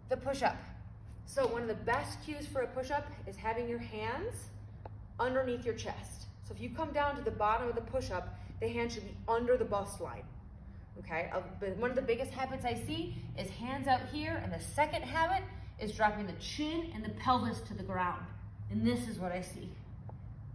the push-up. So one of the best cues for a push-up is having your hands underneath your chest. So if you come down to the bottom of the push-up, the hands should be under the bust line. Okay, but one of the biggest habits I see is hands out here, and the second habit is dropping the chin and the pelvis to the ground. And this is what I see,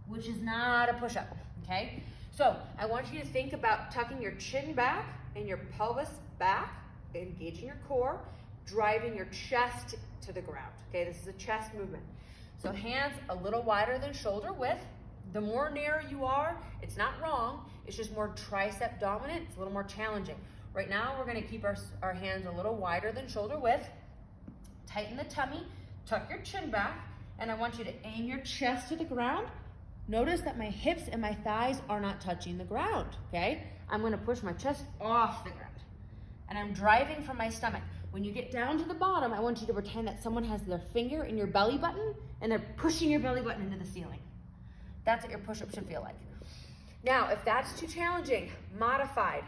which is not a push-up, okay? So I want you to think about tucking your chin back and your pelvis back, engaging your core, driving your chest to the ground, okay? This is a chest movement. So hands a little wider than shoulder width. The more narrow you are, it's not wrong, it's just more tricep dominant, it's a little more challenging. Right now, we're gonna keep our hands a little wider than shoulder width, tighten the tummy, tuck your chin back, and I want you to aim your chest to the ground. Notice that my hips and my thighs are not touching the ground, okay? I'm gonna push my chest off the ground, and I'm driving from my stomach. When you get down to the bottom, I want you to pretend that someone has their finger in your belly button, and they're pushing your belly button into the ceiling. That's what your push-up should feel like. Now, if that's too challenging, modified.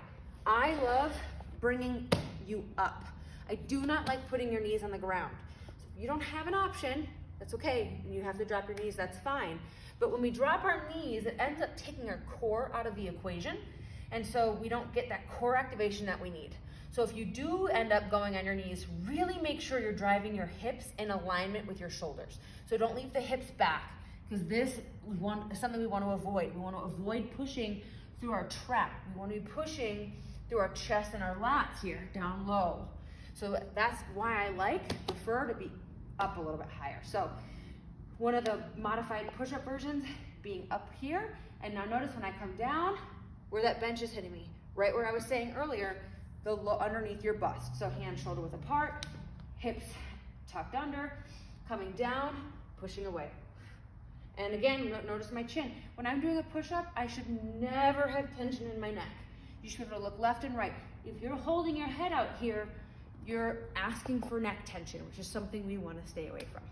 I love bringing you up. I do not like putting your knees on the ground. So if you don't have an option, that's okay. And you have to drop your knees, that's fine. But when we drop our knees, it ends up taking our core out of the equation. And so we don't get that core activation that we need. So if you do end up going on your knees, really make sure you're driving your hips in alignment with your shoulders. So don't leave the hips back, because this is something we want to avoid. We want to avoid pushing through our trap. We want to be pushing through our chest and our lats here, down low. So that's why I prefer to be up a little bit higher. So one of the modified push-up versions being up here, and now notice when I come down, where that bench is hitting me, right where I was saying earlier, underneath your bust. So hands shoulder width apart, hips tucked under, coming down, pushing away. And again, notice my chin. When I'm doing a push-up, I should never have tension in my neck. You should be able to look left and right. If you're holding your head out here, you're asking for neck tension, which is something we want to stay away from.